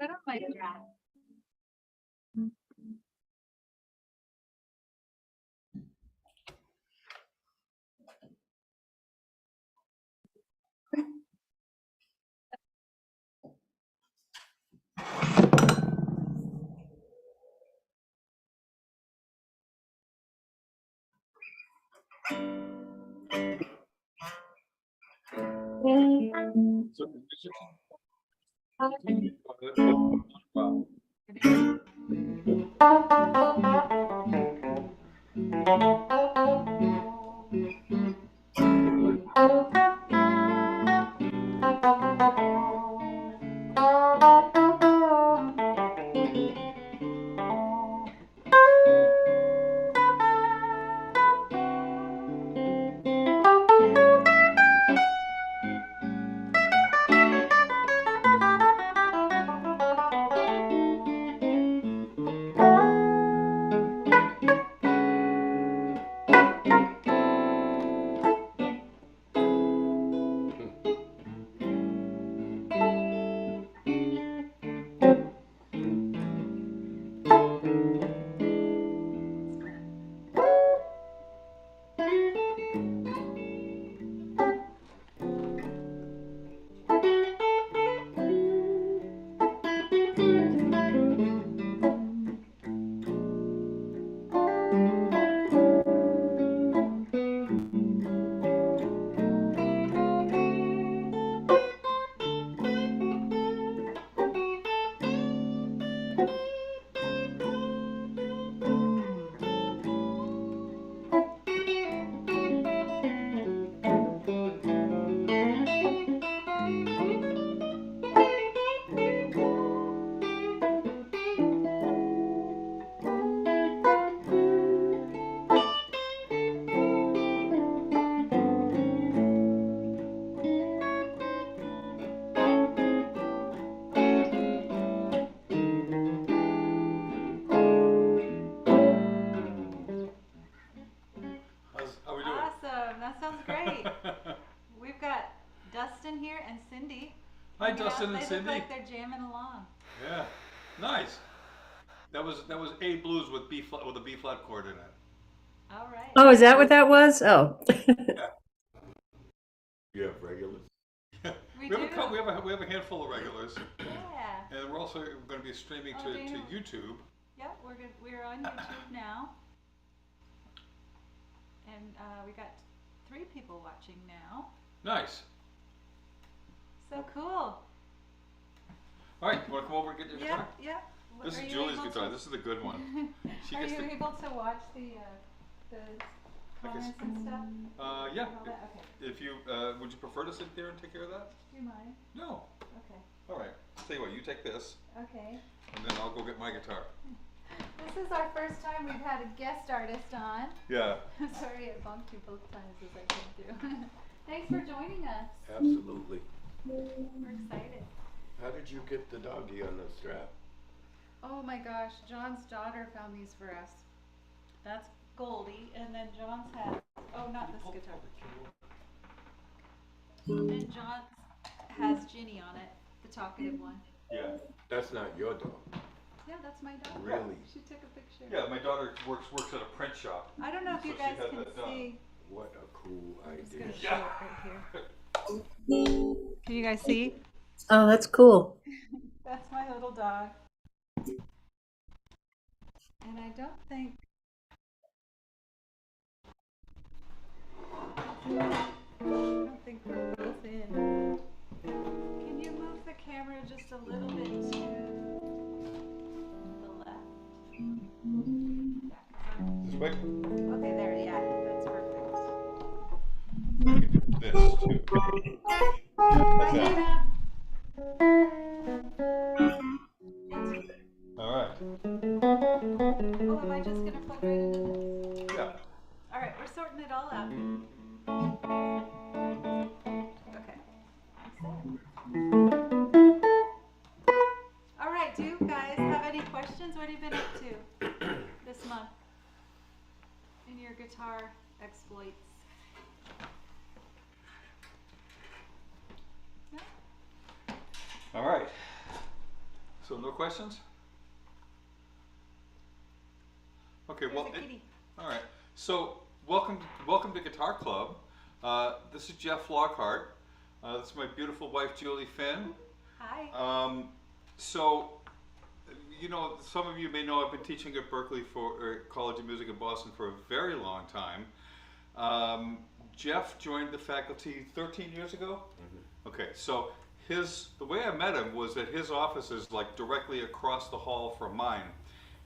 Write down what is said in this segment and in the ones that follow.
I don't like that. So, how we doing? Awesome. That sounds great. We've got Dustin here and Cindy. Hi, hanging out. Dustin and They Cindy. look like they're jamming along. Yeah, nice. That was A blues with B flat with a B flat chord in it. All right. Oh, is that what that was? Oh. Yeah. You have regulars? We have do. we have a handful of regulars, Yeah. and we're also going to be streaming Oh, to Dana. YouTube. Yep. We're on YouTube now, and we got 3 people watching now. Nice. So cool. All right, you want to come over and get your guitar? Yep. This Are is you Julie's able guitar. to- This is the good one. She Are gets you to. able to watch the comments and stuff? Yeah. And all that? Okay. If you would you prefer to sit there and take care of that? Do you mind? No. Okay. All right. Tell you what, you take this, Okay. and then I'll go get my guitar. This is our first time we've had a guest artist on. Yeah. Sorry, I bumped you both times as I came through. Thanks for joining us. Absolutely. We're excited. How did you get the doggy on the strap? Oh my gosh, John's daughter found these for us. That's Goldie, and then John's has, oh, not this guitar. And John's has Ginny on it, the talkative one. Yeah. That's not your dog. Yeah, that's my dog. Really? She took a picture. Yeah, my daughter works at a print shop. I don't know if So you she guys had can that done. see. What a cool I'm just idea. gonna show it right here. Can you guys see? Oh, that's cool. That's my little dog. And I don't think we're both in. Can you move the camera just a little bit to the left? This way. Okay, there, yeah, that's perfect. I can do this too. Bye, Dana. All right. Oh, am I just gonna plug right into this? Yeah. All right, we're sorting it all out. Okay. All right, do you guys have any questions? What have you been up to this month in your guitar exploits? No? All right. So no questions? Okay, There's well, a kitty. all right. So welcome to Guitar Club. This is Jeff Lockhart. This is my beautiful wife Julie Finn. Hi. So, some of you may know I've been teaching at Berkeley College of Music in Boston for a very long time. Jeff joined the faculty 13 years ago. Mm-hmm. Okay, so the way I met him was that his office is like directly across the hall from mine,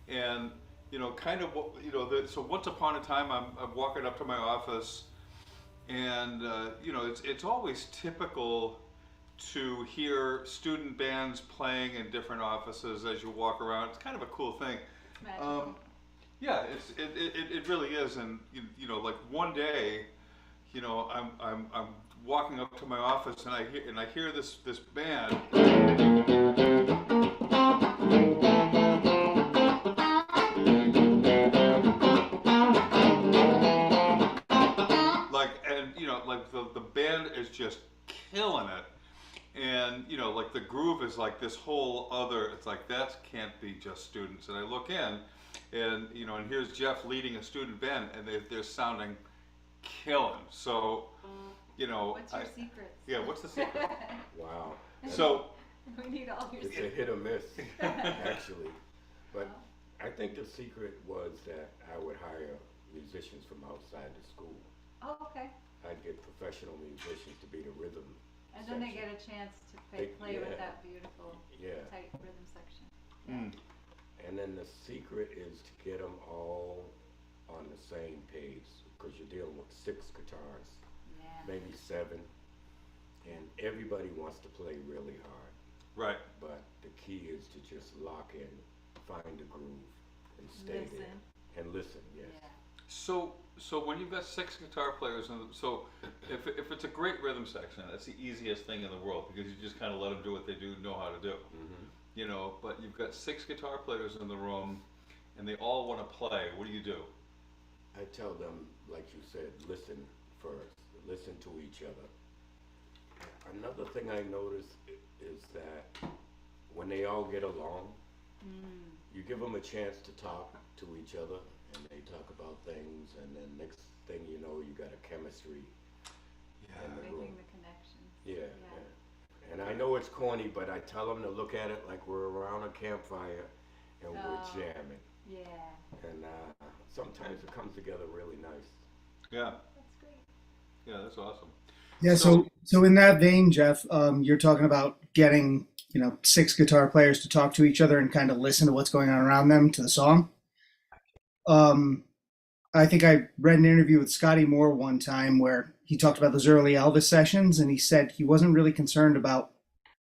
and so once upon a time I'm walking up to my office, and it's always typical to hear student bands playing in different offices as you walk around. It's kind of a cool thing. Yeah, it really is, and like one day, I'm walking up to my office and I hear this band. The band is just killing it, and like the groove is like this whole other. It's like that can't be just students. And I look in, and and here's Jeff leading a student band, and they're sounding killing. So What's your secret? Yeah, what's the secret? Wow. So we need all your It's secrets. a hit or miss, actually. But I think the secret was that I would hire musicians from outside the school. Oh, okay. I'd get professional musicians to be the rhythm And then they section. get a chance to play Yeah. with that beautiful Yeah. tight rhythm section. Mm. And then the secret is to get them all on the same page, because you're dealing with 6 guitars, Yeah. maybe 7, and everybody wants to play really hard. right. But the key is to just lock in, find the groove, and stay Listen. there. And listen, yes. Yeah. So when you've got 6 guitar players, so if it's a great rhythm section, that's the easiest thing in the world, because you just kind of let them do what they know how to do. Mm-hmm. But you've got 6 guitar players in the room, and they all want to play. What do you do? I tell them, like you said, listen first, listen to each other. Another thing I notice is that when they all get along, you give them a chance to talk to each other, and they talk about things, and then next thing you know, you got a chemistry in the room. Making the connection. Yeah, yeah. And I know it's corny, but I tell them to look at it like we're around a campfire and we're jamming. Yeah. And sometimes it comes together really nice. Yeah, That's great. yeah, that's awesome. Yeah, so in that vein, Jeff, you're talking about getting, 6 guitar players to talk to each other and kind of listen to what's going on around them to the song. I think I read an interview with Scotty Moore one time where he talked about those early Elvis sessions, and he said he wasn't really concerned about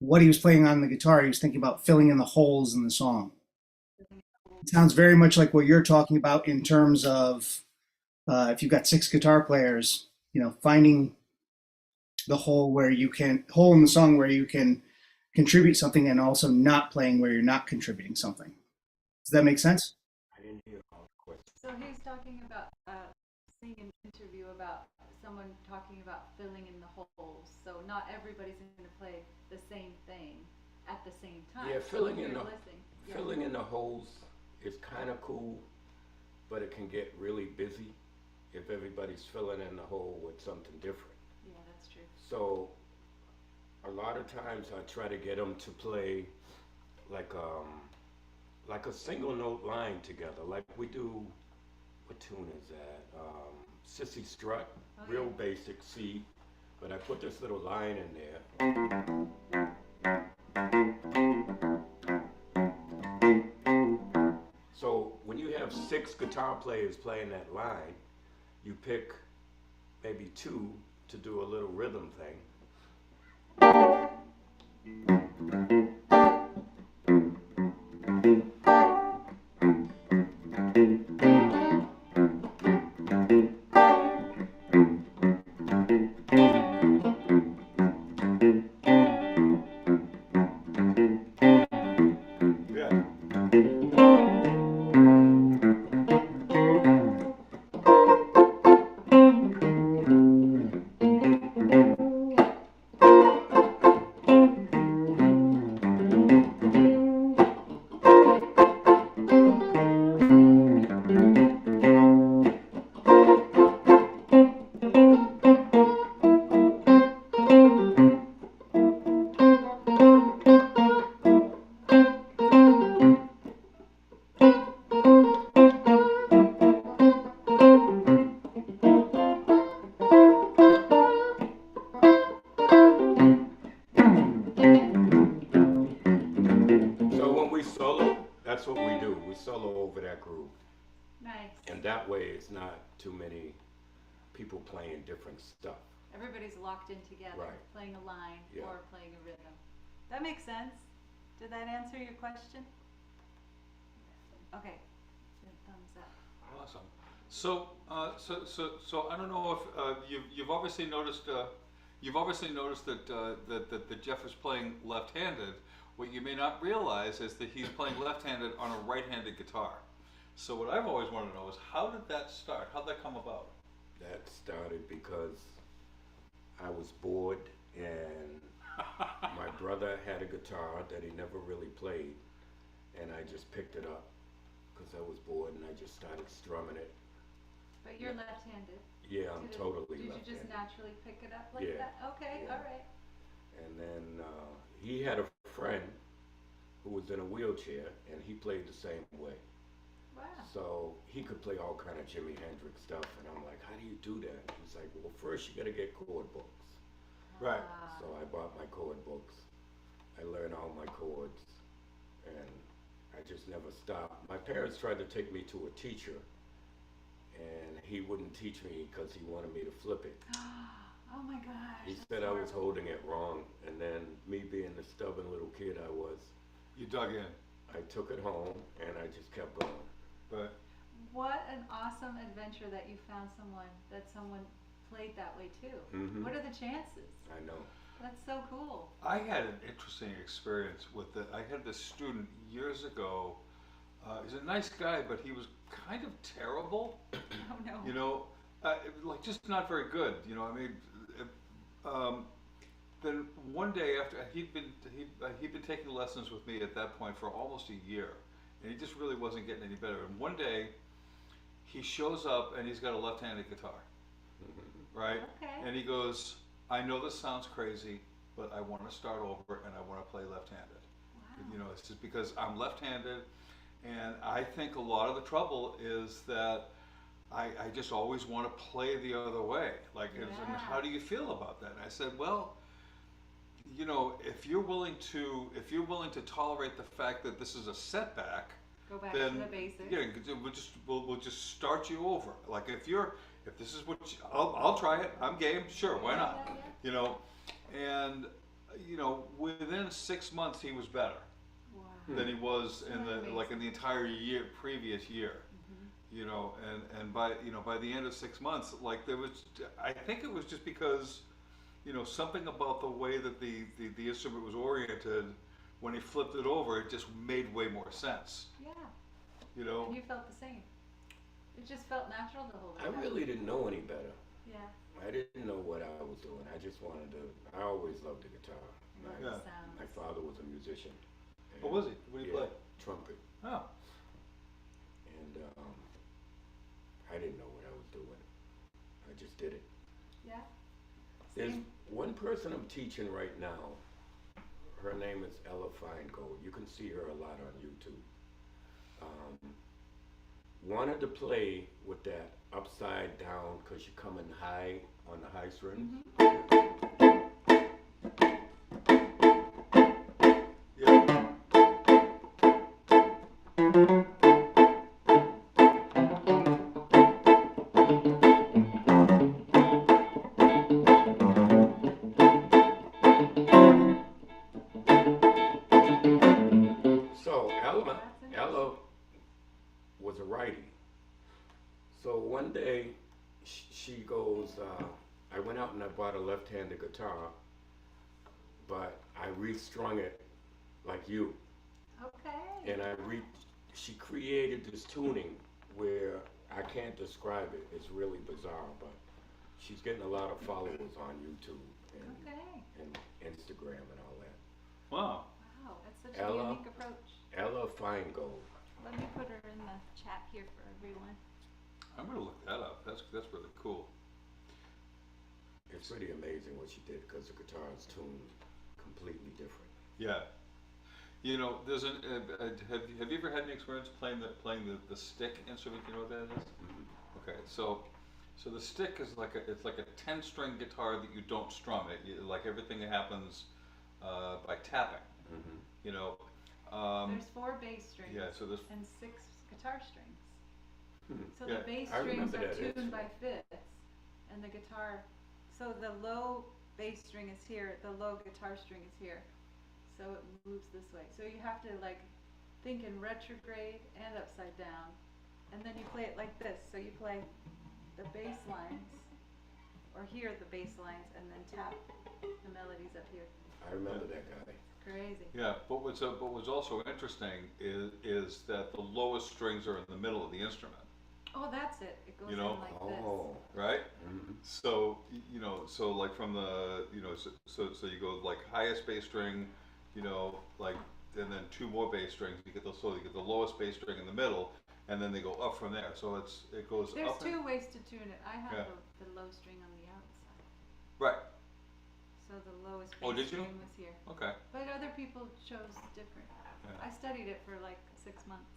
what he was playing on the guitar. He was thinking about filling in the holes in the song. It sounds very much like what you're talking about in terms of if you've got 6 guitar players, finding the hole in the song where you can contribute something, and also not playing where you're not contributing something. Does that make sense? I didn't hear all the questions. So he's talking about seeing an interview about someone talking about filling in the holes. So not everybody's going to play the same thing at the same time. Yeah, So filling when in you're the listening, filling in the holes is kind of cool, but it can get really busy if everybody's filling in the hole with something different. Yeah, that's true. So a lot of times I try to get them to play like a single note line together, like we do. What tune is that? Sissy Strut, real basic C, but I put this little line in there. So when you have 6 guitar players playing that line, you pick maybe 2 to do a little rhythm thing. Nice. And that way it's not too many people playing different stuff. Everybody's locked in together, Right. playing a line Yeah. or playing a rhythm. That makes sense. Did that answer your question? Okay. Then thumbs up. Awesome. So I don't know if you've obviously noticed that Jeff is playing left-handed. What you may not realize is that he's playing left-handed on a right-handed guitar. So what I've always wanted to know is how did that start? How did that come about? That started because I was bored and my brother had a guitar that he never really played, and I just picked it up because I was bored and I just started strumming it. But you're left-handed. Yeah, I'm totally Did you left-handed. just naturally pick it up like Yeah. that? Okay, Yeah. all right. And then he had a friend who was in a wheelchair, and he played the same way. Wow. So he could play all kind of Jimi Hendrix stuff, and I'm like, how do you do that? He's like, well, first you got to get chord books. Right. Ah. So I bought my chord books. I learned all my chords, and I just never stopped. My parents tried to take me to a teacher, and he wouldn't teach me because he wanted me to flip it. Oh my gosh. He that's said I was horrible. holding it wrong, and then me being the stubborn little kid I was, You dug in, I took it home, and I just kept going. but What an awesome adventure that you found someone played that way too. Mhm. What are the chances? I know. That's so cool. I had an interesting experience with it. I had this student years ago. He's a nice guy, but he was kind of terrible. Oh no. You know, like just not very good. You know, I mean, then one day after he'd been taking lessons with me at that point for almost a year, and he just really wasn't getting any better. And one day, he shows up and he's got a left-handed guitar, right? Okay. And he goes, "I know this sounds crazy, but I want to start over and I want to play left-handed." Wow. You know, it's just because I'm left-handed, and I think a lot of the trouble is that I just always want to play the other way. Like, and Yeah. how do you feel about that? And I said, well, you know, if you're willing to tolerate the fact that this is a setback, Go back then to the basics. yeah, we'll just start you over. Like if this is what I'll try it. I'm game. Sure, why not? Yeah, yeah. You know, and you know, within 6 months he was better Wow. than he was in the Amazing. like in the entire previous year. You know, and by the end of 6 months, like I think it was just because, you know, something about the way that the instrument was oriented, when he flipped it over, it just made way more sense. Yeah. You know, And you felt the same. It just felt natural to hold it. I really didn't know any better. Yeah. I didn't know what I was doing. I just wanted to. I always loved the guitar. Love Yeah. the sounds. My father was a musician. what was he? What did he play? Trumpet. Oh, And I didn't know what I was doing. I just did it. Yeah. There's Same. one person I'm teaching right now. Her name is Ella Feingold. You can see her a lot on YouTube. Wanted to play with that upside down because you're coming high on the high strings. yeah. So Ella That's interesting. was a righty. So one day she goes, I went out and I bought a left-handed guitar, but I restrung it like you. Okay. And she created this tuning where I can't describe it. It's really bizarre, but she's getting a lot of followers on YouTube Okay. and Instagram and all that. Wow. Wow, that's such a Ella. unique approach. Ella Feingold. Let me put her in the chat here for everyone. I'm gonna look that up. That's really cool. It's pretty amazing what she did because the guitar is tuned completely different. Yeah. You know, there's have you ever had any experience playing the stick instrument? You know what that is? Okay, so the stick is it's like a 10-string guitar that you don't strum. Like everything happens by tapping. You know. There's 4 bass strings Yeah. So there's and 6 guitar strings. So Yeah, the bass I strings remember are that tuned by instrument. fifths, and the guitar. So the low bass string is here, the low guitar string is here. So it moves this way. So you have to like think in retrograde and upside down, and then you play it like this. So you play the bass lines, or hear the bass lines, and then tap the melodies up here. I remember that guy. Crazy. Yeah, but what's also interesting is that the lowest strings are in the middle of the instrument, Oh, that's it. It goes You know? in like Oh. right? Mhm. So so like from the so you go like highest bass string, like and then two more bass strings. You get the lowest bass string in the middle, and then they go up from there. So it goes this. There's up and two ways to tune it. I have Yeah. the low string on the outside. right. So the lowest Oh, bass did you? string was here. Okay. But other people chose different. Yeah. I studied it for like 6 months.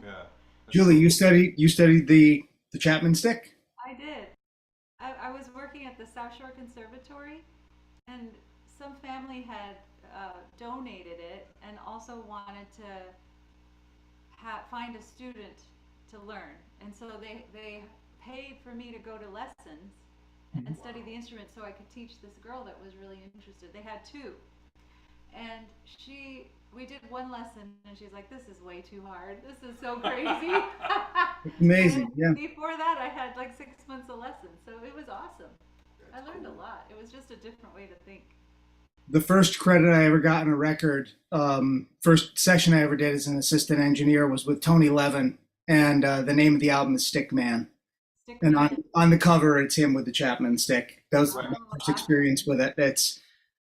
Yeah. That's Julie, cool. you studied the Chapman stick? I did. I was working at the South Shore Conservatory, and some family had donated it and also wanted to find a student to learn. And so they paid for me to go to lessons and study the instrument so I could teach this girl that was really interested. They had two. And we did one lesson and she's like, this is way too hard. This is so crazy. Amazing, And yeah. before that, I had like 6 months of lessons. So it was awesome. That's I learned cool. a lot. It was just a different way to think. The first credit I ever got in a record, first session I ever did as an assistant engineer was with Tony Levin, and the name of the album is Stick Man. Stick And man. on the cover, it's him with the Chapman stick. That was Right. my Oh, first awesome. experience with it.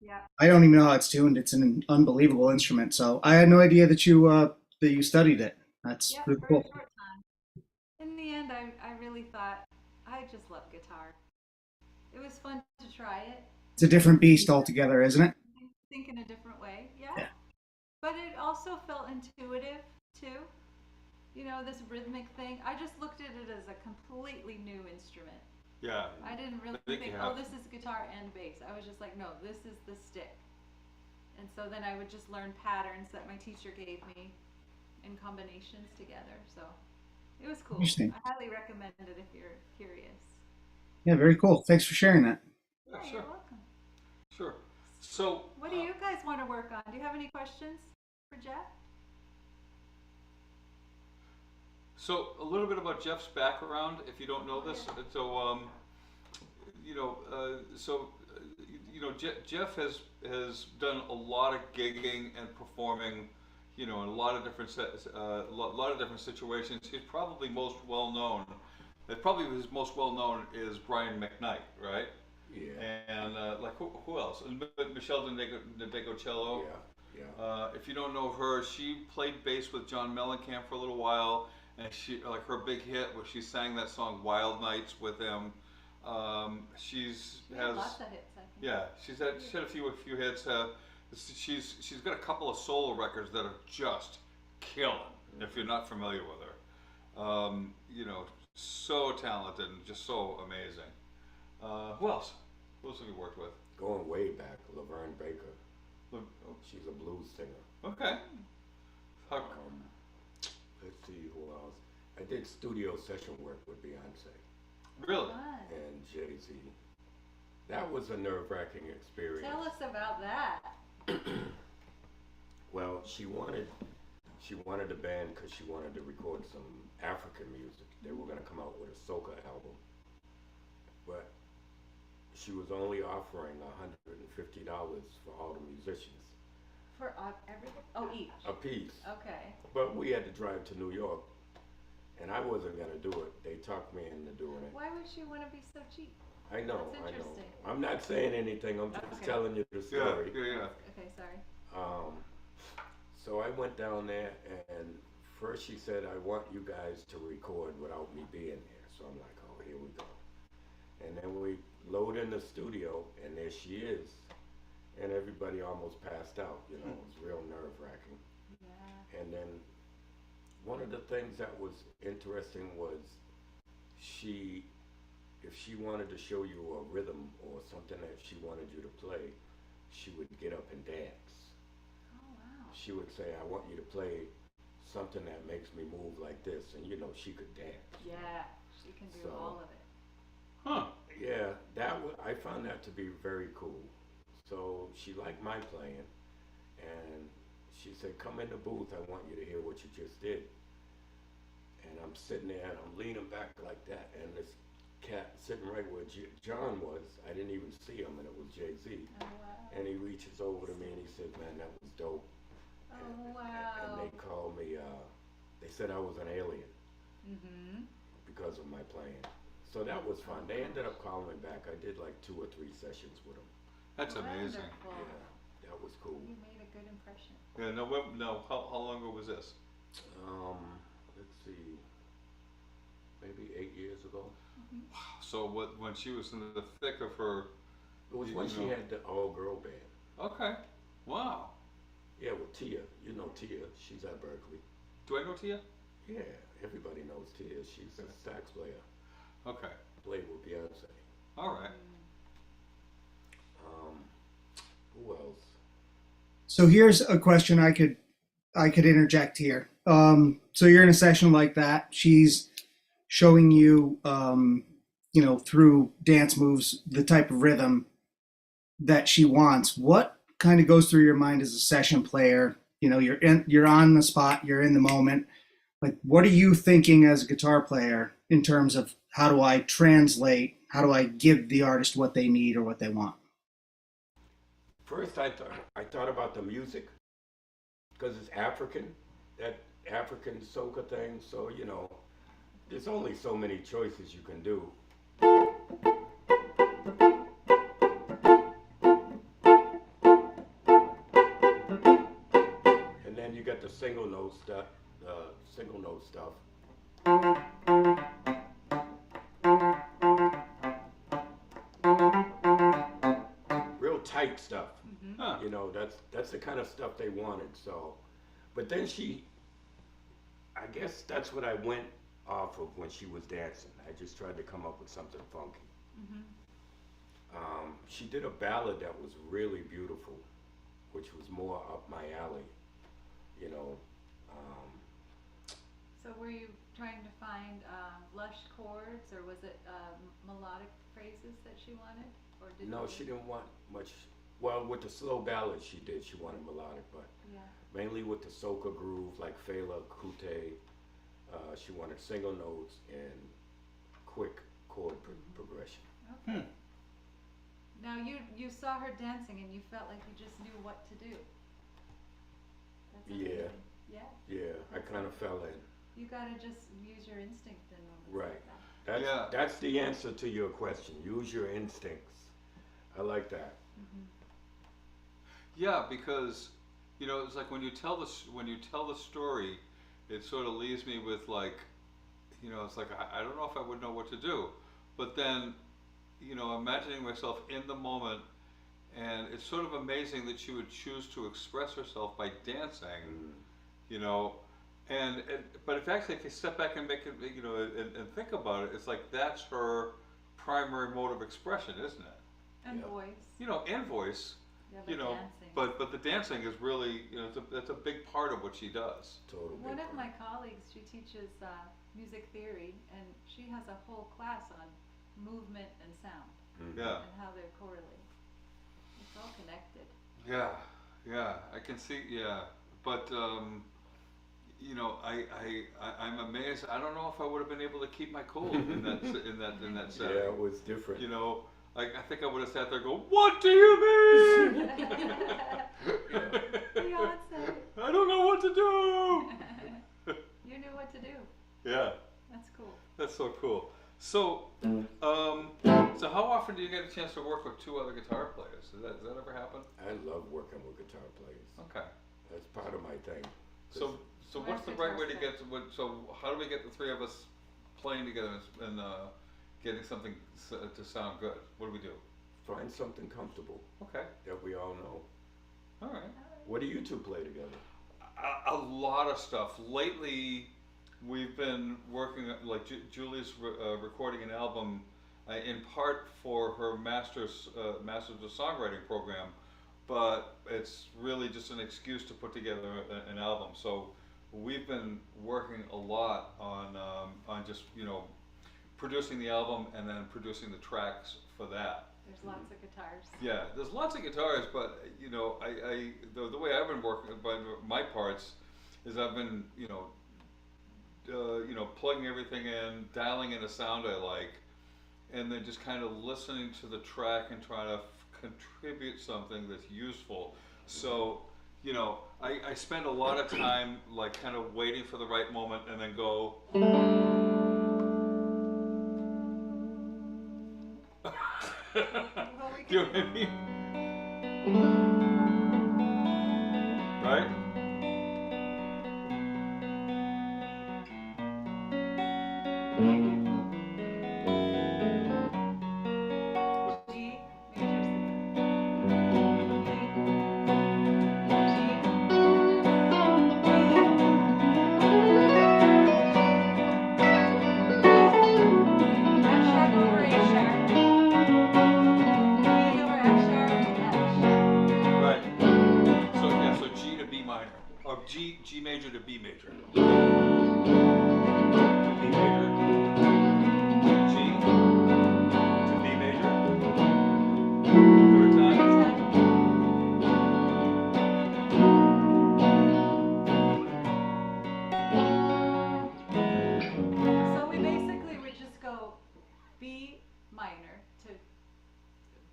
Yeah. I don't even know how it's tuned. It's an unbelievable instrument. So I had no idea that you studied it. That's Yeah, really for a cool. short time. In the end, I really thought I just love guitar. It was fun to try it. It's a different beast altogether, isn't it? Think in a different way. Yeah. Yeah. But it also felt intuitive too. You know, this rhythmic thing. I just looked at it as a completely new instrument. Yeah. I didn't really think think, you oh, have this is guitar and bass. I was just like, no, this is the stick. And so then I would just learn patterns that my teacher gave me in combinations together. So it was cool. Interesting. I highly recommend it if you're curious. Yeah, very cool. Thanks for sharing that. Yeah, sure. you're welcome. Sure. So What do you guys want to work on? Do you have any questions for Jeff? So a little bit about Jeff's background, if you don't know this. So Jeff has done a lot of gigging and performing, in a lot of different lot of different situations. He's probably most well known. Probably his most well known is Brian McKnight, right? Yeah. And like who else? Michelle Dedegocello. Yeah. Yeah. If you don't know her, she played bass with John Mellencamp for a little while, and she like her big hit was she sang that song "Wild Nights" with him. She's Yeah, has lots of hits, I think. yeah, she's had a few hits. She's got a couple of solo records that are just killing. If you're not familiar with her, so talented and just so amazing. Who else? Who else have you worked with? Going way back, Laverne Baker. Oh, She's a blues singer. okay. How, Let's see who else. I did studio session work with Beyonce really? Fun. and Jay-Z. That was a nerve-wracking experience. Tell us about that. Well, she wanted a band because she wanted to record some African music. They were going to come out with a soca album, but she was only offering $150 for all the musicians For everything? Oh, each. a piece. Okay. But we had to drive to New York, and I wasn't going to do it. They talked me into doing it. Why would she want to be so cheap? I know, That's I know. interesting. I'm not saying anything. I'm just Okay. telling you the story. Yeah. Okay, sorry. So I went down there, and first she said, I want you guys to record without me being there. So I'm like, oh, here we go. And then we load in the studio, and there she is. And everybody almost passed out, It was real nerve-wracking. Yeah. And then one of the things that was interesting was if she wanted to show you a rhythm or something that she wanted you to play, she would get up and dance. Oh, wow. She would say, I want you to play something that makes me move like this. And she could dance. Yeah. Yeah, she can do So- all of it. Huh. Yeah, I found that to be very cool. So she liked my playing, and she said, "Come in the booth. I want you to hear what you just did." And I'm sitting there, and I'm leaning back like that, and this cat sitting right where John was. I didn't even see him, and it was Jay-Z. Oh, wow. And he reaches over to me and he says, "Man, that was dope." Oh, And wow. they called me. They said I was an alien Mm-hmm. because of my playing. So that was fun. They ended up calling me back. I did like 2 or 3 sessions with them. That's amazing. Wonderful. Yeah, that was cool. You made a good impression. Yeah, no, how long ago was this? Let's see, maybe 8 years ago. So when she was in the thick of her, It was You when she know. had the all-girl band. okay, wow. Yeah, with Tia. You know Tia. She's at Berkeley. Do I know Tia? Yeah, everybody knows Tia. She's a sax player. Okay, Played with Beyonce. all right. Who else? So here's a question I could interject here. So you're in a session like that. She's showing you, through dance moves, the type of rhythm that she wants. What kind of goes through your mind as a session player? You're on the spot, you're in the moment. Like, what are you thinking as a guitar player in terms of how do I translate? How do I give the artist what they need or what they want? First, I thought about the music because it's African, that African soca thing. So there's only so many choices you can do. And then you got the single note stuff. Real tight stuff. Huh. That's the kind of stuff they wanted. So, but then I guess that's what I went off of when she was dancing. I just tried to come up with something funky. She did a ballad that was really beautiful, which was more up my alley. So were you trying to find lush chords, or was it melodic phrases that she wanted? Or did No, you... she didn't want much. Well, with the slow ballad she did. She wanted melodic, but Yeah. mainly with the soca groove, like Fela Kuti. She wanted single notes and quick chord progression. Okay. Now you saw her dancing and you felt like you just knew what to do. That's Yeah. amazing. Yeah. Yeah, I kind of fell in. You gotta just use your instinct in moments Right. like that. Yeah. That's the answer to your question. Use your instincts. I like that. Yeah, because it's like when you tell the story, it sort of leaves me with like, it's like I don't know if I would know what to do, but then, imagining myself in the moment, and it's sort of amazing that she would choose to express herself by dancing, but if you step back and make it, and think about it, it's like that's her primary mode of expression, isn't it? And Yeah. voice. And voice. Yeah, but dancing. But the dancing is really, that's a big part of what she does. Total. One big of my colleagues, she teaches music theory, and she has a whole class on movement and sound Yeah, and how they're correlated. It's all connected. yeah, I can see, but I'm amazed. I don't know if I would have been able to keep my cool in that setting. Yeah, it was different. I think I would have sat there and go, "What do you mean?" Beyonce. I don't know what to do. You knew what to do. Yeah, That's cool. that's so cool. So, so how often do you get a chance to work with 2 other guitar players? Does that ever happen? I love working with guitar players. Okay. That's part of my thing. So what's the right way to get to so how do we get the 3 of us playing together and getting something to sound good? What do we do? Find something comfortable Okay. that we all know. All right. What do you 2 play together? A lot of stuff. Lately, we've been working, like Julie's recording an album in part for her Masters of Songwriting program, but it's really just an excuse to put together an album. So we've been working a lot on just, you know, producing the album and then producing the tracks for that. There's lots of guitars. Yeah, there's lots of guitars, but you know, the way I've been working by my parts is I've been, you know, plugging everything in, dialing in a sound I like, and then just kind of listening to the track and trying to contribute something that's useful. So, you know, I spend a lot of time like kind of waiting for the right moment and then go. Well, we Do you know can what I mean? Right? G Right. So yeah, so G to B minor, or G major to B major. B major, G to B major. Third time. So we basically would just go B minor to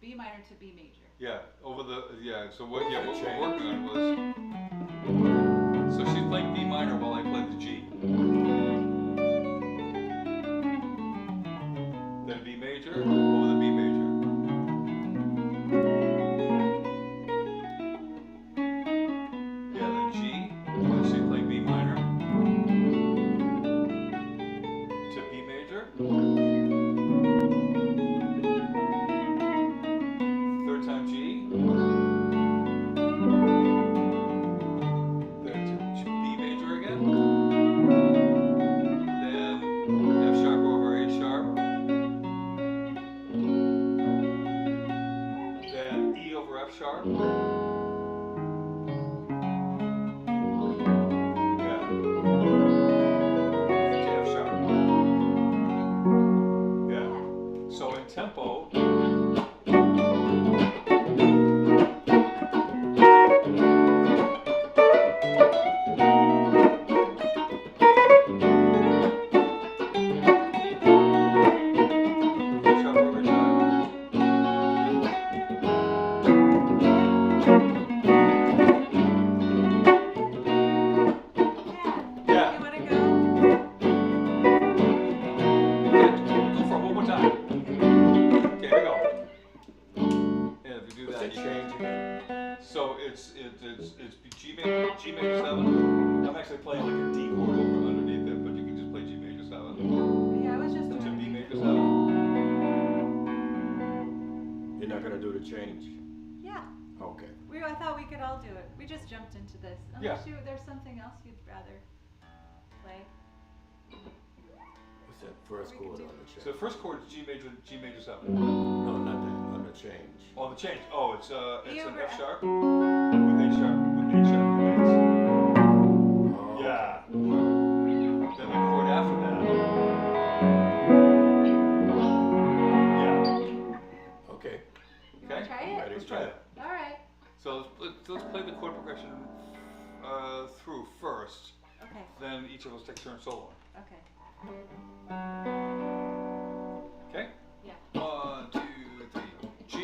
B minor to B major. Yeah, so what we're working on was, so she's playing B minor while I play the G. Then B major over the B major. Yeah, then G, and she's playing B minor to B major. Third time G. Then to B major again. Then F sharp over A sharp. Then E over F sharp. Yeah. To F sharp. Yeah. So in tempo. Yeah. You wanna go? Go for it one more time. Okay, here we go. And if you do that, you change again? so it's G major 7. I'm actually playing like a D chord over underneath it, but you can just play G major 7 Yeah, I was just to wondering. B major 7. You're not gonna do the change? Yeah. Okay. I thought we could all do it. We just jumped into this. Unless there's something else you'd rather play. What's that first We chord can on do- the change? So the first chord is G major 7. No, not that, on the change. Oh, the change. Oh, it's E an over F F. sharp with A sharp with Oh, Yeah. Then the chord after that. Yeah. okay. You wanna Okay. try it? Ready? Let's try that. Alright. So let's play the chord progression through first. Okay. Then each of us take turns soloing. Okay. Okay? Yeah. 1, 2, 3. G.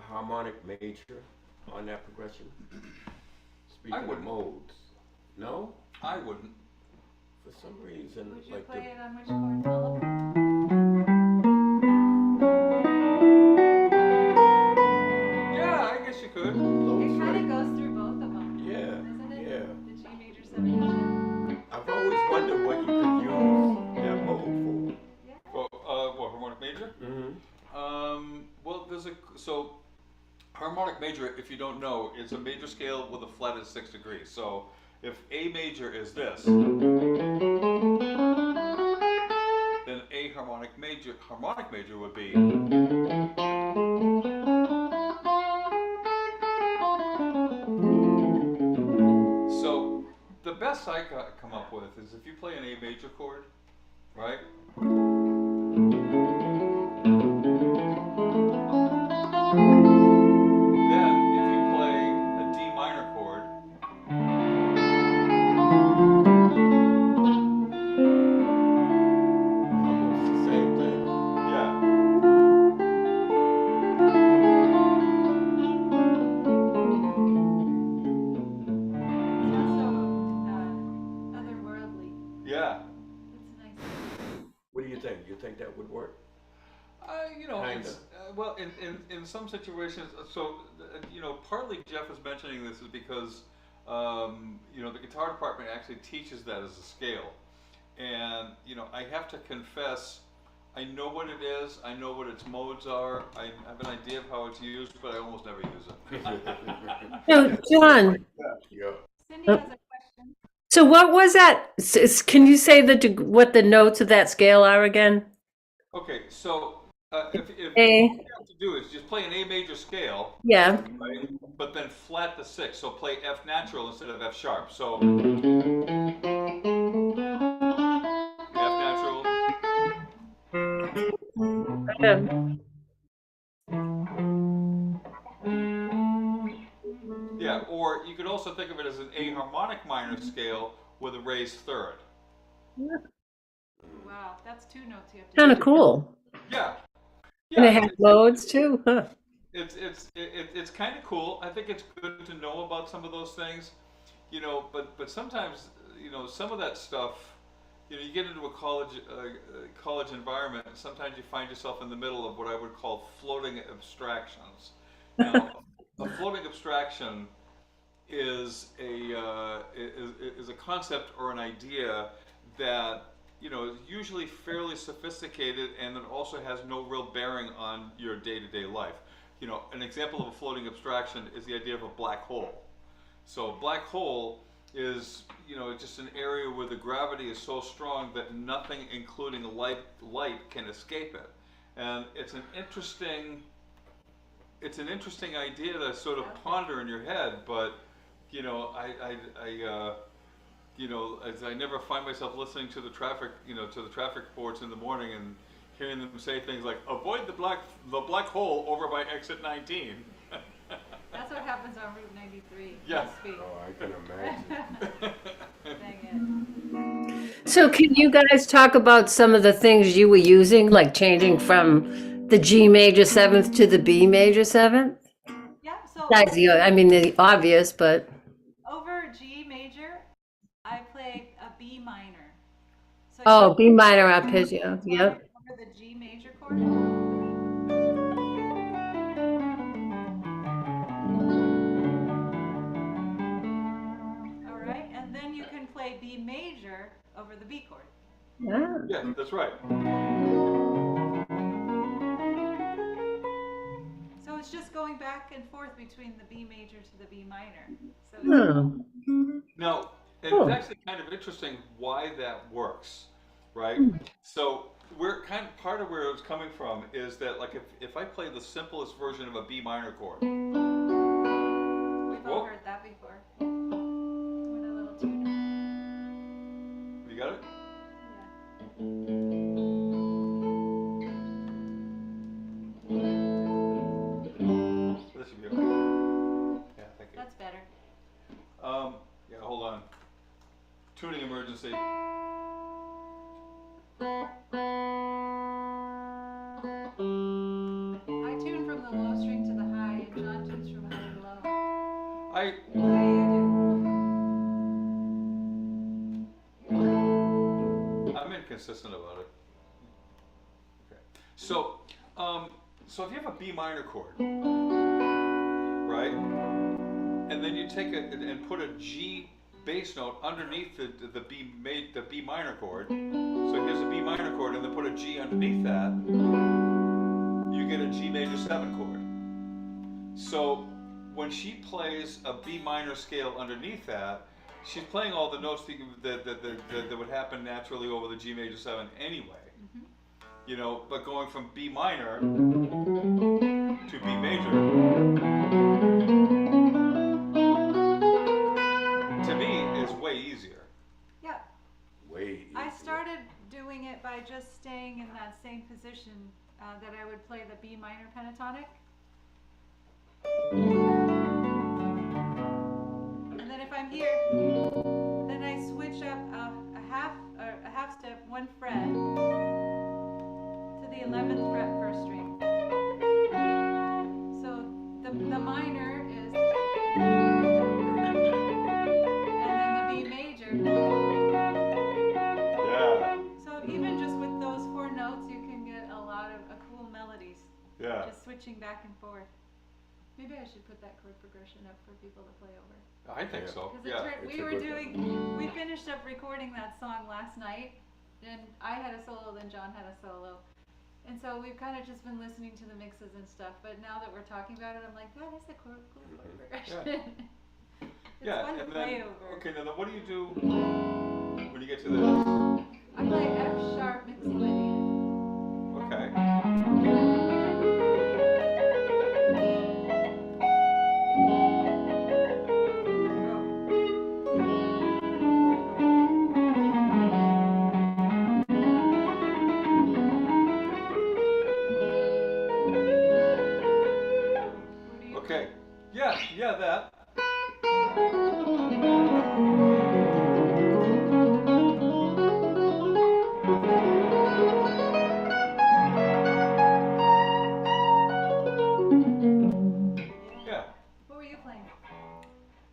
harmonic major on that progression? Speaking of wouldn't. modes. No? I wouldn't. For some reason, Would you like play the, it on which chord? All of them? Yeah, I guess you could. low It kind of straight. goes through both of them, Yeah, doesn't it? yeah. The G major 7. I've always wondered what you could use that mode Yeah. Well, what, harmonic major? for. Mm-hmm. Well, so harmonic major, if you don't know, is a major scale with a flat at 6 degrees. So if A major is this, then A harmonic major would be. So the best I come up with is if you play an A major chord, right? Then if you play a D minor chord, Almost the same thing. yeah. Sounds so otherworldly. Yeah. That's nice. What do you think? You think that would work? It's, Kinda. well, in some situations, partly Jeff is mentioning this is because, the guitar department actually teaches that as a scale. And, I have to confess, I know what it is, I know what its modes are, I have an idea of how it's used, but I almost never use it. So, John, Yeah. Cindy has a question. so what was that? Can you say what the notes of that scale are again? Okay, so if A. what you have to do is just play an A major scale, Yeah. right? But then flat the 6, so play F natural instead of F sharp. So F natural. Yeah, or you could also think of it as an A harmonic minor scale with a raised third. Wow, that's 2 notes you have to Kind of do. cool. Yeah, And yeah, it has modes too. Huh. it's kind of cool. I think it's good to know about some of those things, but sometimes some of that stuff, you get into a college environment, and sometimes you find yourself in the middle of what I would call floating abstractions. Now, a floating abstraction is a concept or an idea that is usually fairly sophisticated, and it also has no real bearing on your day-to-day life. An example of a floating abstraction is the idea of a black hole. So a black hole is just an area where the gravity is so strong that nothing, including light, can escape it. And it's an interesting idea to sort of ponder in your head, but as I never find myself listening to the traffic reports in the morning and hearing them say things like "avoid the black hole over by exit 19." That's what happens on Route 93. Yeah. Must be. Oh, I can imagine. Dang it. So can you guys talk about some of the things you were using, like changing from the G major 7th to the B major 7th? Yeah, so That's the obvious, but over G major, I play a B minor. So oh, you B minor arpeggio. Yep. over the G major chord. All right, and then you can play B major over the B chord. Yeah. Yeah, that's right. So it's just going back and forth between the B major to the B minor. So it's, Oh. Now, and Cool. it's actually kind of interesting why that works, right? So we're part of where it was coming from is that, like, if I play the simplest version of a B minor chord, we've all Whoa. heard that before. With a little tuner. you got it? Yeah. This should be okay. Yeah, thank you. That's better. Yeah, hold on. Tuning emergency. I tune from the low string to the high I How do you I'm inconsistent about it. Okay. So, so if you have a B minor chord, right, and then you take it and put a G bass note underneath the B minor chord. So here's a B minor chord, and then put a G underneath that. You get a G major 7 chord. So when she plays a B minor scale underneath that, she's playing all the notes that would happen naturally over the G major 7 anyway. You know, but going from B minor to B major, to me, is way easier. Yeah. Way easier. I started doing it by just staying in that same position that I would play the B minor pentatonic. And then if I'm here, then I switch up a half step, 1 fret to the 11th fret first string. So the minor is, and then the B major. Yeah. So even just with those 4 notes, you can get a lot of cool melodies. Yeah. Just switching back and forth. Maybe I should put that chord progression up for people to play over. I think so. Because Yeah. It's we a were good doing, we finished up recording that song last night, and I had a solo, then John had a solo. And so we've kind of just been listening to the mixes and stuff, but now that we're talking about it, I'm like, that is a cool chord progression. It's Yeah, fun to and play then, over. okay, now then what do you do when you get to this? I play F sharp mixolydian. Okay. What do you Okay. Yeah, that. Yeah. What were you playing?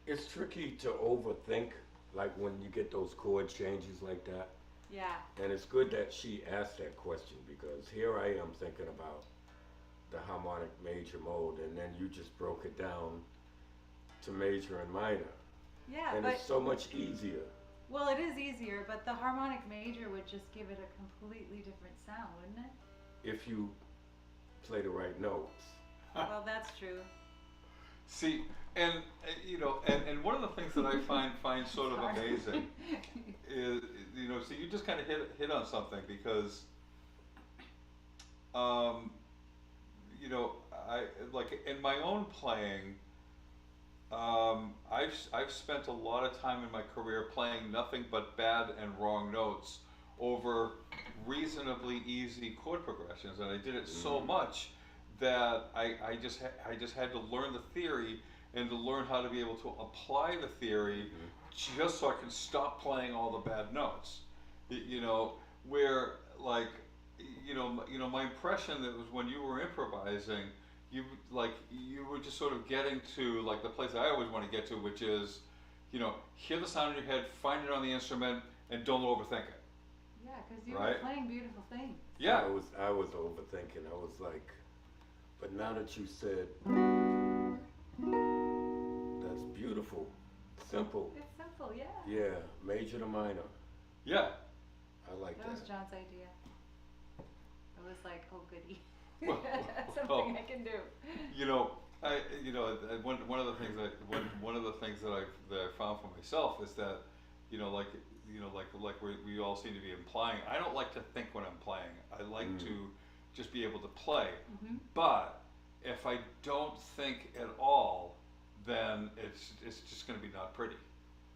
It's tricky to overthink, like when you get those chord changes like that. Yeah. And it's good that she asked that question, because here I am thinking about the harmonic major mode, and then you just broke it down to major and minor. Yeah, And but it's so much easier. well, it is easier, but the harmonic major would just give it a completely different sound, wouldn't it? If you play the right notes. Well, that's true. See, and you know, and one of the things that I find sort of amazing is, you know, so you just kind of hit on something, because you know, I like in my own playing, I've spent a lot of time in my career playing nothing but bad and wrong notes over reasonably easy chord progressions, and I did it so much that I just had to learn the theory and to learn how to be able to apply the theory, just so I can stop playing all the bad notes. You know, where like you know my impression that was when you were improvising, you were just sort of getting to like the place I always want to get to, which is, you know, hear the sound in your head, find it on the instrument, and don't overthink it. Yeah, because you Right. were playing beautiful things. Yeah. I was overthinking. I was like, but now that you said, that's beautiful, simple. It's simple, yeah. Yeah, major to minor. Yeah. I like That was that. John's idea. I was like, oh goody. Well, That's something I can do. You know, one of the things that I found for myself is that, you know, like we all seem to be implying. I don't like to think when I'm playing. I like to just be able to play. But if I don't think at all, then it's just going to be not pretty.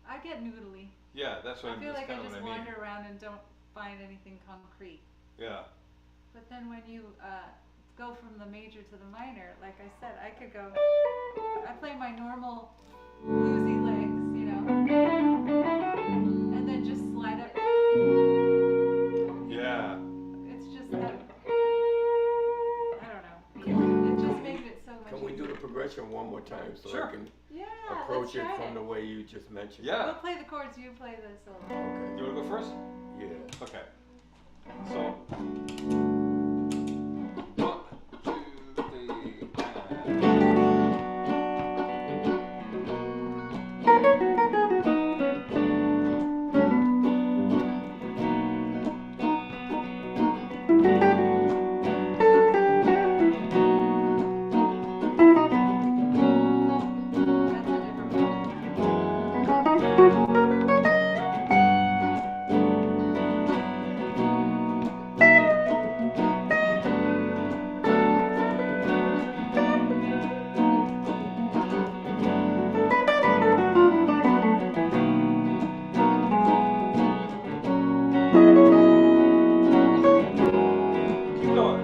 I get noodly. Yeah, that's what I feel that's like I kind of just what I mean. wander around and don't find anything concrete. Yeah. But then when you go from the major to the minor, like I said, I could go, I play my normal bluesy legs, you know, and then just slide up. Yeah. It's just that, I don't know. It just makes it so much Can we do easier. the progression one more time so Sure. I can Yeah, approach from the way you just mentioned. Yeah. We'll play the chords, you play the solo. Okay. You want to go first? Yeah. Okay. So. 1, 2, 3, and. That's a different one. Keep going.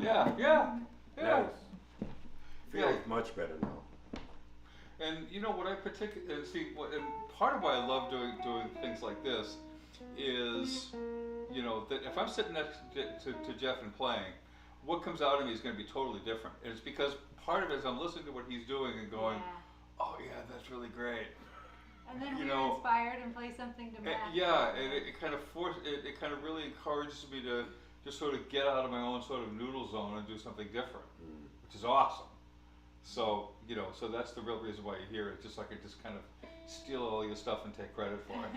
Yeah, yeah, yeah. Nice. Feels Yeah. much better now. And you know what I particularly see, and part of why I love doing things like this is, that if I'm sitting next to Jeff and playing, what comes out of me is going to be totally different. And it's because part of it is I'm listening to what he's doing and going, Yeah. oh yeah, that's really great. And then You we're know, inspired and play something to match. Yeah, and it kind of it kind of really encourages me to just sort of get out of my own sort of noodle zone and do something different, which is awesome. So, so that's the real reason why you're here. It's just like I just kind of steal all your stuff and take credit for it.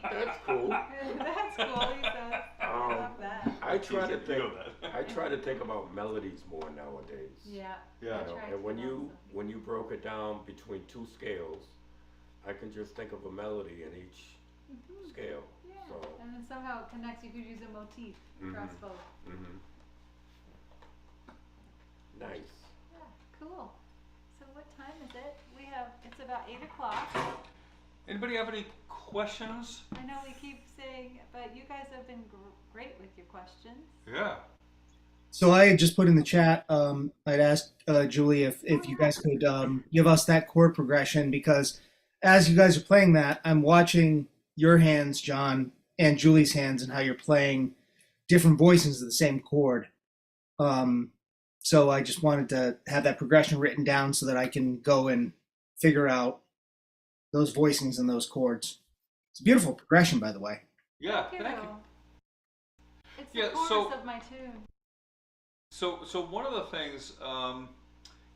That's cool. That's cool, he says. I love that. I try to You think. know that. I try to think about melodies more nowadays. Yeah. Yeah. I You know, try and to when also. you broke it down between two scales, I can just think of a melody in each scale. Yeah. So. And then somehow it connects. You could use a motif across both. Mm-hmm. Nice. Yeah, cool. So what time is it? It's about 8 o'clock. Anybody have any questions? I know we keep saying, but you guys have been great with your questions. Yeah. So I had just put in the chat. I'd asked Julie if you guys could give us that chord progression, because as you guys are playing that, I'm watching your hands, John, and Julie's hands, and how you're playing different voicings of the same chord. So I just wanted to have that progression written down so that I can go and figure out those voicings and those chords. It's a beautiful progression, by the way. Yeah, thank you. It's Yeah, the chorus so- of my tune. So one of the things,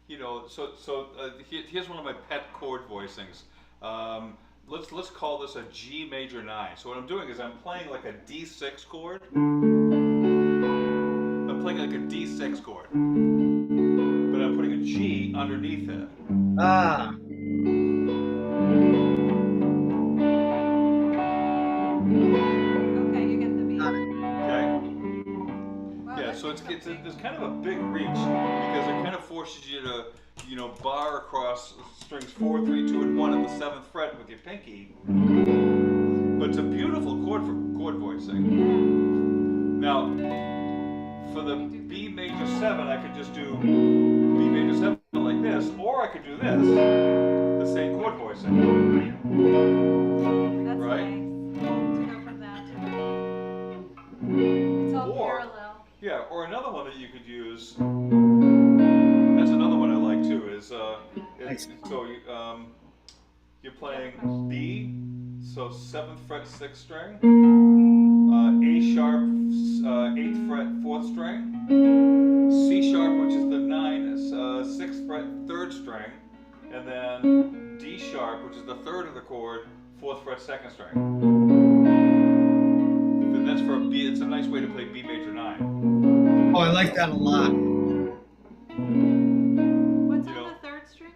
here's one of my pet chord voicings. Let's call this a G major 9. So what I'm doing is I'm playing like a D6 chord. I'm playing like a D6 chord, but I'm putting a G underneath it. Ah, Okay, you get the beat. got it. Okay. so it's there's kind of a big reach because it kind of forces you to, you know, bar across strings 4, 3, 2, and 1 at the 7th fret with your pinky. But it's a beautiful chord for chord voicing. Now, for the B major 7, I could just do B major 7 like this, or I could do this, the same chord voicing. That's Right? nice. To go from that to it's all Or, parallel. yeah, or another one that you could use. That's another one I like too. Is Nice. so you're playing B, so 7th fret 6th string, A sharp 8th fret 4th string, C sharp, which is the 9 6th fret 3rd string, and then D sharp, which is the 3rd of the chord 4th fret 2nd string. Then that's for a B. It's a nice way to play B major 9. Oh, I like that a lot. What's You on know. the 3rd string?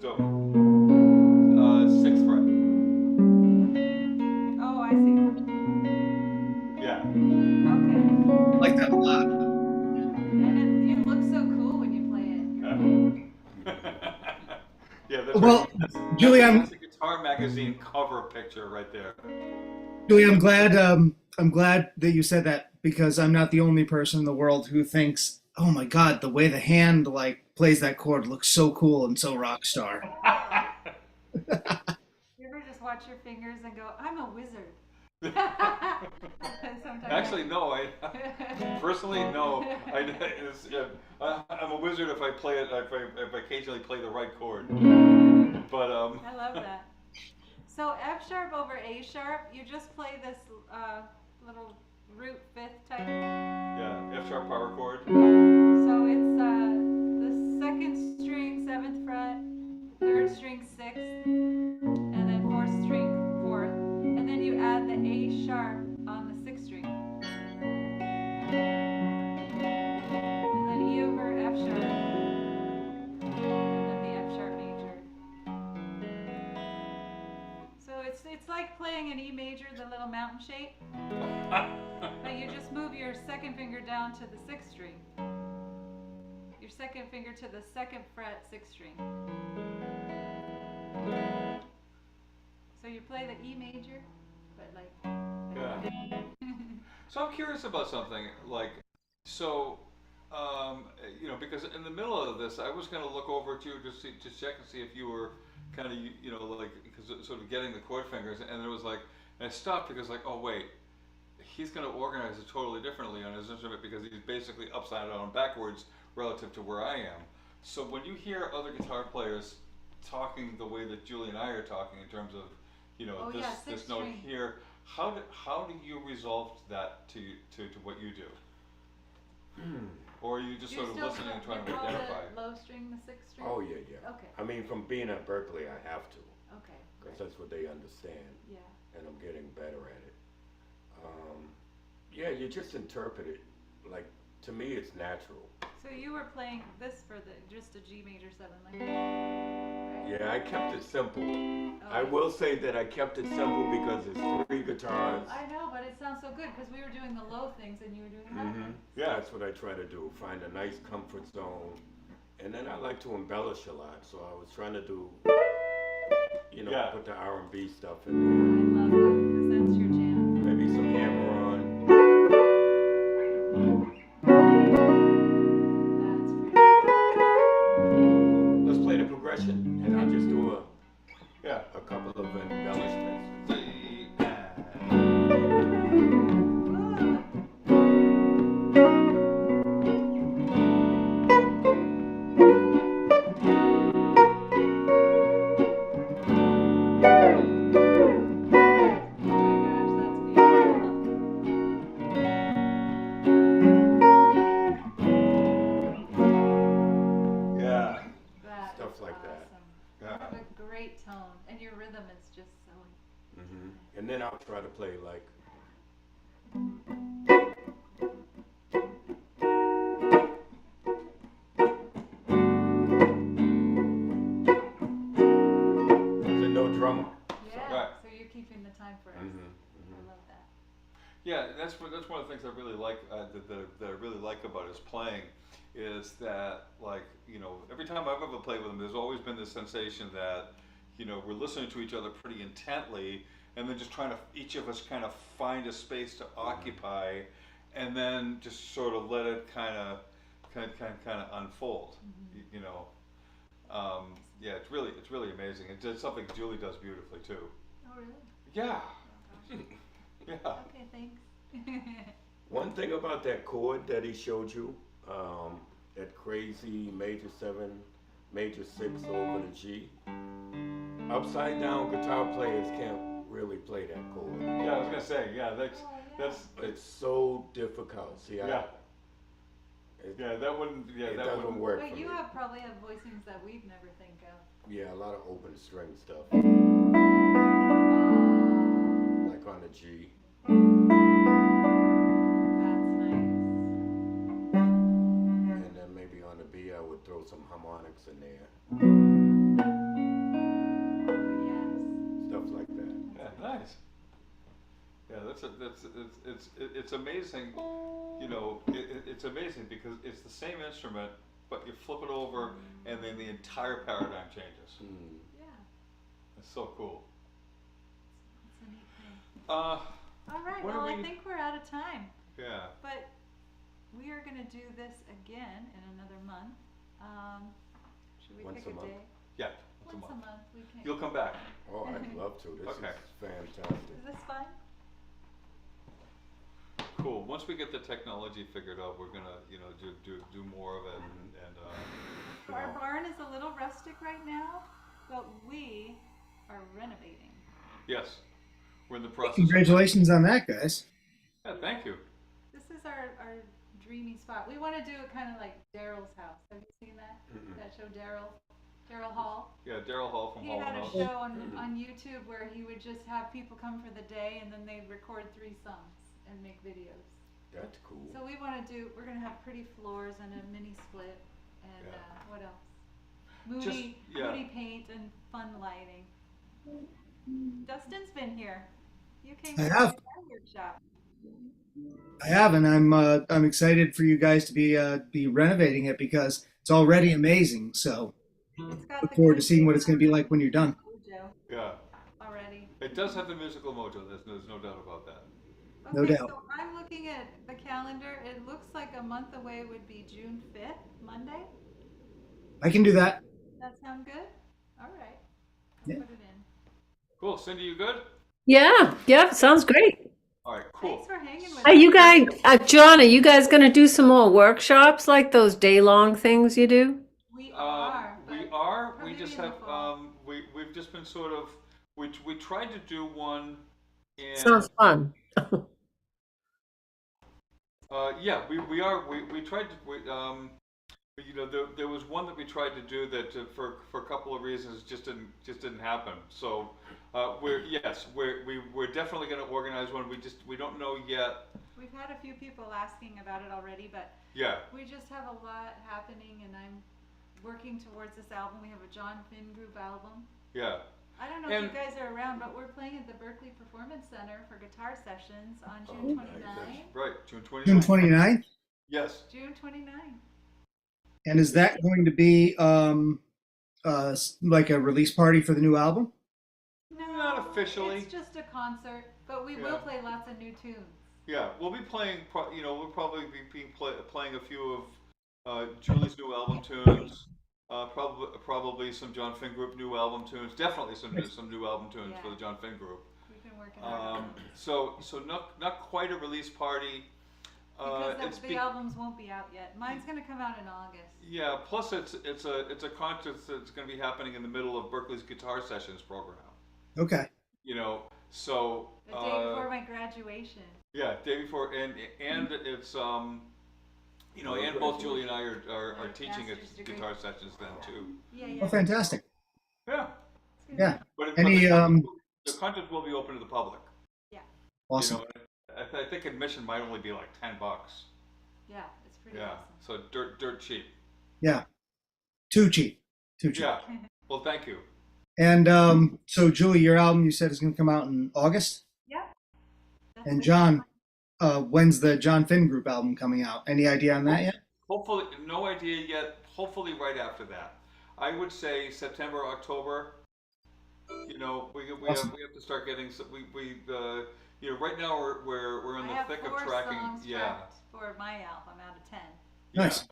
So 6th fret. Oh, I see. Yeah. Okay. I like that a lot. And you look so cool when you play it. Yeah, that's Well, right. Julie, That's a Guitar Magazine cover picture right there. Julie, I'm glad that you said that because I'm not the only person in the world who thinks, oh my God, the way the hand like plays that chord looks so cool and so rock star. You ever just watch your fingers and go, I'm a wizard? Sometimes Actually, no. I personally no. I'm a wizard if I play it. If I occasionally play the right chord. But I love that. So F sharp over A sharp, you just play this little root 5th type. yeah, F sharp power chord. So it's the 2nd string 7th fret, 3rd string 6th, and then 4th string 4th, and then you add the A sharp on the 6th string, and then E over F sharp, and then the F sharp major. So it's like playing an E major, the little mountain shape, but you just move your 2nd finger down to the 6th string. Your 2nd finger to the 2nd fret 6th string. So you play the E major, but like. Yeah. So I'm curious about something. Like, so, you know, because in the middle of this, I was going to look over at you to check and see if you were kind of, you know, like, because sort of getting the chord fingers, and it was like, and I stopped because like, oh wait, he's going to organize it totally differently on his instrument because he's basically upside down and backwards relative to where I am. So when you hear other guitar players talking the way that Julie and I are talking in terms of, you know, Oh, this yeah, this sixth note string. here, how do you resolve that to what you do? Or are you just sort of listening and trying to you call identify? the low string the 6th string? Oh, yeah, yeah. Okay. I mean, from being at Berkeley, I have to, Okay. because Great. that's what they understand, Yeah. and I'm getting better at it. Yeah, you just interpret it. Like, to me, it's natural. So you were playing this for just a G major 7, like that, right? Yeah, I kept it simple. I Okay. will say that I kept it simple because it's 3 guitars. I know, but it sounds so good because we were doing the low things and you were doing the high things. Yeah. That's what I try to do, find a nice comfort zone. And then I like to embellish a lot, so I was trying to do, you know, Yeah. put the R&B stuff I in love that because that's your jam. there. Maybe some hammer on. That's pretty. Let's play the progression, and I'll just do Yeah. a couple of embellishments. Yeah. That Stuff is like that. awesome. Yeah. You have a great tone, and your rhythm is just so. And then I'll try to play like. There's no drummer. Yeah. Right. So you're keeping the time for us. I love that. Yeah, that's one of the things I really like that I really like about his playing is that like every time I've ever played with him, there's always been this sensation that we're listening to each other pretty intently, and then just trying to each of us kind of find a space to occupy, and then just sort of let it kind of unfold. You know, yeah, it's really amazing. It's something Julie does beautifully too. Oh, really? Yeah. Oh, Yeah. okay, thanks. One thing about that chord that he showed you, that crazy major 7, major 6 over the G, upside down guitar players can't really play that chord. Yeah, I was gonna say, yeah, that's It's so difficult. See, yeah. That wouldn't, it that doesn't wouldn't work But for you me. probably have voicings that we'd never think of. Yeah, a lot of open string stuff, Oh, like on the G. that's nice. And then maybe on the B, I would throw some harmonics in there, Oh, yes. stuff like that. Yeah, nice. Yeah, it's amazing. It's amazing because it's the same instrument, but you flip it over, and then the entire paradigm changes. Mm. Yeah, It's so cool. it's a neat thing. Uh, All right, What well, are I we- think we're out of time, yeah. but we are going to do this again in another month. Should we Once pick a a month? day? Yeah. Once a month, we can. You'll come back. Oh, I'd love to. This Okay. is fantastic. Is this fun? Cool. Once we get the technology figured out, we're gonna, do more of it, and Our barn is a little rustic right now, but we are renovating. yes, we're in the process. Congratulations on that, guys. Yeah, thank you. This is our dreamy spot. We want to do it kind of like Daryl's house. Have you seen that? Mm-mm. That show, Daryl Hall? Yeah, Daryl Hall from He Hall had and a Oates. show on YouTube where he would just have people come for the day and then they'd record 3 songs and make videos. That's cool. So we're going to have pretty floors and a mini split and Yeah. what else? Yeah. Moody paint and fun lighting. Dustin's been here. You came I to have. the workshop. I have, and I'm excited for you guys to be renovating it because it's already amazing. So It's got look the forward to good seeing what it's going to be like when you're done. mojo Yeah, already. it does have the musical mojo. There's no doubt about that. No Okay, doubt. so I'm looking at the calendar. It looks like a month away would be June 5th, Monday. I can do that. That sound good? All right. Yeah. Put it in. Cool. Cindy, you good? Yeah, sounds great. All right. Cool. Thanks for hanging with Are us. you guys, John, are you guys gonna do some more workshops like those day-long things you do? We are. We but are. We probably just in the have. fall. We've just been sort of. We tried to do one. And Sounds fun. yeah, we are. We tried to. There was one that we tried to do that for a couple of reasons just didn't happen. So we're definitely going to organize one. We don't know yet. We've had a few people asking about it already, but Yeah. we just have a lot happening, and I'm working towards this album. We have a John Finn Group album. Yeah. I don't know And- if you guys are around, but we're playing at the Berkeley Performance Center for guitar sessions on Oh, June nice. 29th. Right. June 29th. June 29th. Yes. June 29th. And is that going to be like a release party for the new album? No, Not officially. It's just a concert, but we Yeah. will play lots of new tunes. Yeah. We'll be playing. We'll probably be playing a few of Julie's new album tunes. Probably some John Finn Group new album tunes. Definitely some new album tunes for the John Finn Group. We've been working hard on it. So not quite a release party. Because the albums won't be out yet. Mine's going to come out in August. Yeah. Plus, it's a concert that's going to be happening in the middle of Berkeley's Guitar Sessions program. Okay. So The day before my graduation. yeah, day before, and it's and both Julie and I are My teaching at master's degree. guitar sessions then too. Yeah. Oh, fantastic. Yeah. It's gonna Yeah. But Any the concert will be open to the public. awesome. I think admission might only be like $10. Yeah, it's pretty Yeah. awesome. So dirt cheap. Too cheap. Too cheap. Yeah. Well, thank you. And so Julie, your album you said is going to come out in August. Yep. That's And the John, deadline. when's the John Finn Group album coming out? Any idea on that yet? Hopefully, no idea yet. Hopefully, right after that. I would say September, October. You know, Awesome. we have to start getting some. You know, right now we're in I the have thick of 4 tracking. songs Yeah, tracked for my album out of 10. yeah, Nice.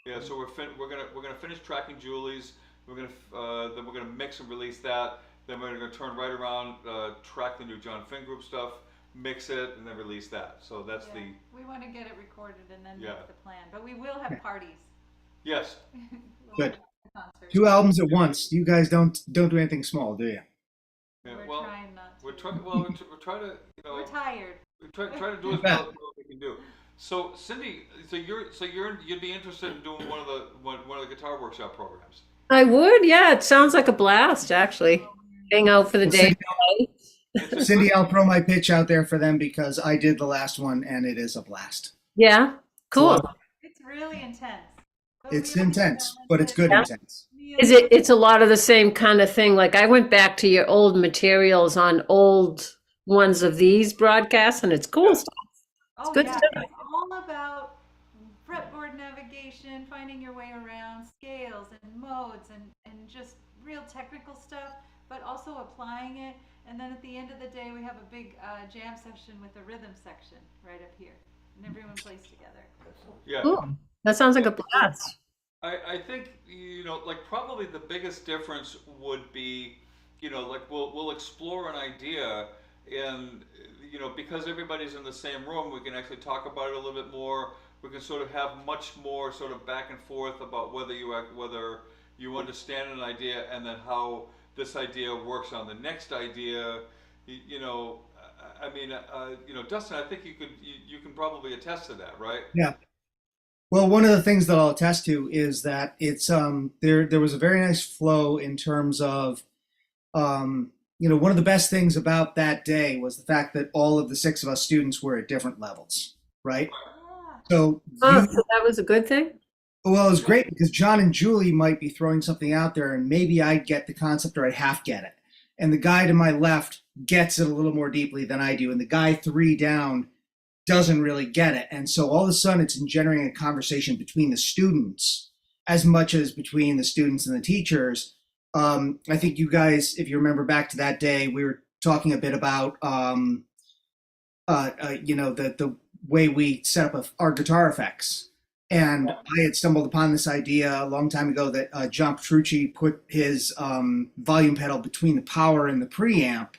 yeah. So we're gonna finish tracking Julie's. Then we're gonna mix and release that. Then we're gonna turn right around, track the new John Finn Group stuff, mix it, and then release that. So that's Yeah. We want to get it recorded and then Yeah. make the plan. But we will have parties. yes. We'll Good. have concerts. 2 albums at once. You guys don't do anything small, do you? Yeah, We're well, trying not to. we're trying. Well, we're trying to. You know, We're tired. we try to do as Yeah. well as we can do. So Cindy, you'd be interested in doing one of the guitar workshop programs. I would, yeah. It sounds like a blast, actually. Hang out for the Well, day. It's a Cindy, good- I'll throw my pitch out there for them because I did the last one and it is a blast. Yeah, cool. It's really intense. But It's really intense, but it's good Yeah. intense. really Is it? It's a lot of the same kind of thing. Like I went back to your old materials on old ones of these broadcasts, and it's cool stuff. Oh, good yeah. stuff. It's all about fretboard navigation, finding your way around, scales and modes, and just real technical stuff, but also applying it. And then at the end of the day, we have a big jam session with a rhythm section right up here. And everyone plays together. Yeah. Cool. That sounds like a blast. I think like probably the biggest difference would be, like we'll explore an idea, and because everybody's in the same room, we can actually talk about it a little bit more. We can sort of have much more sort of back and forth about whether you understand an idea, and then how this idea works on the next idea. I mean, Dustin, I think you can probably attest to that, right? Yeah. Well, one of the things that I'll attest to is that it's there was a very nice flow in terms of one of the best things about that day was the fact that all of the 6 of us students were at different levels, right? Ah, So Oh, you, so that was a good thing? well, it was great because John and Julie might be throwing something out there and maybe I'd get the concept or I'd half get it. And the guy to my left gets it a little more deeply than I do. And the guy 3 down doesn't really get it. And so all of a sudden it's generating a conversation between the students as much as between the students and the teachers. I think you guys, if you remember back to that day, we were talking a bit about, the way we set up our guitar effects. And I had stumbled upon this idea a long time ago that John Petrucci put his volume pedal between the power and the preamp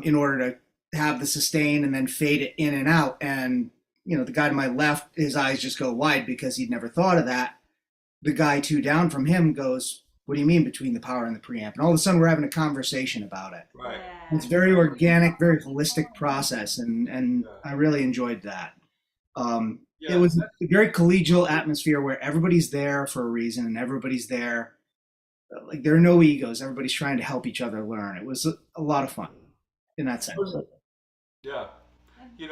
in order to have the sustain and then fade it in and out. And, the guy to my left, his eyes just go wide because he'd never thought of that. The guy 2 down from him goes, "What do you mean between the power and the preamp?" And all of a sudden we're having a conversation about it. Right. yeah. It's very organic, very holistic process. And I really enjoyed that. Yeah. It was a very collegial atmosphere where everybody's there for a reason and everybody's there. Like there are no egos. Everybody's trying to help each other learn. It was a lot of fun in that sense. Yeah. We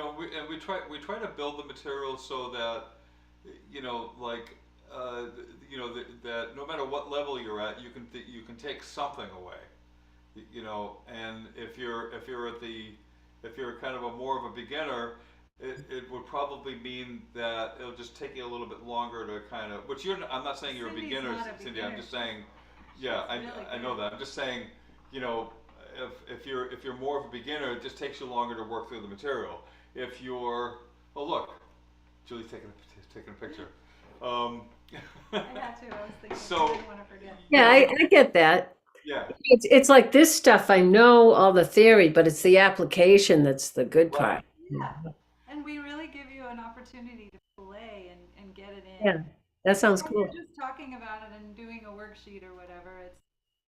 try to build the material so that like that no matter what level you're at, you can take something away. And if you're kind of more of a beginner, it would probably mean that it'll just take you a little bit longer to kind of, I'm not saying you're a Cindy's beginner, not a Cindy, I'm beginner. just saying, yeah, She's really I know good. that. I'm just saying, if you're more of a beginner, it just takes you longer to work through the material. If you're, oh look, Julie's taking a picture. I had to. I was thinking. So- I didn't want to forget. Yeah, I get that. Yeah, It's like this stuff, I know all the theory, but it's the application that's the good part. Yeah. And we really give you an opportunity to play and get it in. Yeah, that sounds When cool. you're just talking about it and doing a worksheet or whatever,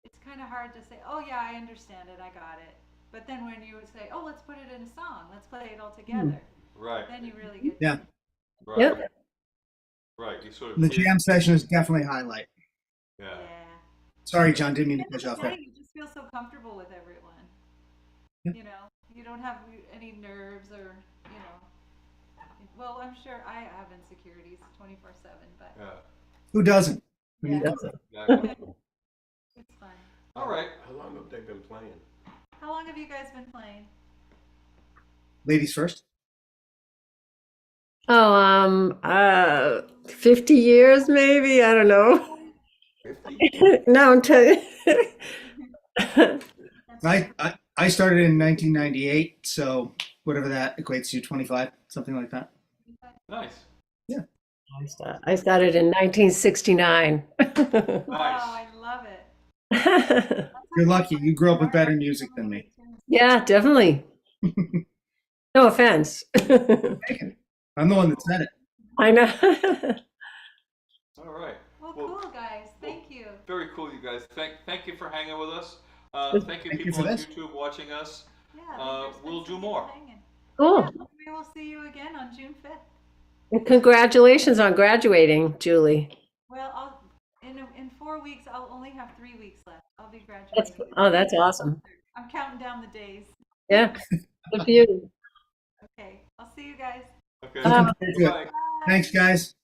it's kind of hard to say, oh yeah, I understand it, I got it. But then when you would say, oh, let's put it in a song, let's play it all together, right, then you really get Yeah. right, Yep. right. You sort of And the jam session is definitely a highlight. yeah. Yeah. Sorry, John, didn't mean to And cut you off the there. thing, you just feel so comfortable with everyone. Yeah. You don't have any nerves or, well, I'm sure I have insecurities 24/7, but Yeah, Who doesn't? I mean, Yeah. exactly. it's fun. All right. How long have they been playing? How long have you guys been playing? ladies first. Oh, 50 years maybe? I don't know. 50? No, I'm telling you. I started in 1998, so whatever that equates to, 25, something like that. Nice. Yeah. I started in 1969. Wow, Nice. I love it. You're lucky. You grew up with better music than me. Yeah, definitely. No offense. I'm the one that said it. I know. All right. Well, Well, cool, guys. Thank you. very cool, you guys. Thank you for hanging with us. Thank you, Thank you people for on this. YouTube watching us. Yeah, there's been We'll some do people more. hanging. Cool. Yeah, we will see you again on June 5th. And congratulations on graduating, Julie. Well, in 4 weeks, I'll only have 3 weeks left. I'll be That's, graduating. oh, that's awesome. I'm counting down the days. Yeah. Good for you. Okay, I'll see you guys. Okay. Um, Looking forward to it. Bye. Thanks, guys.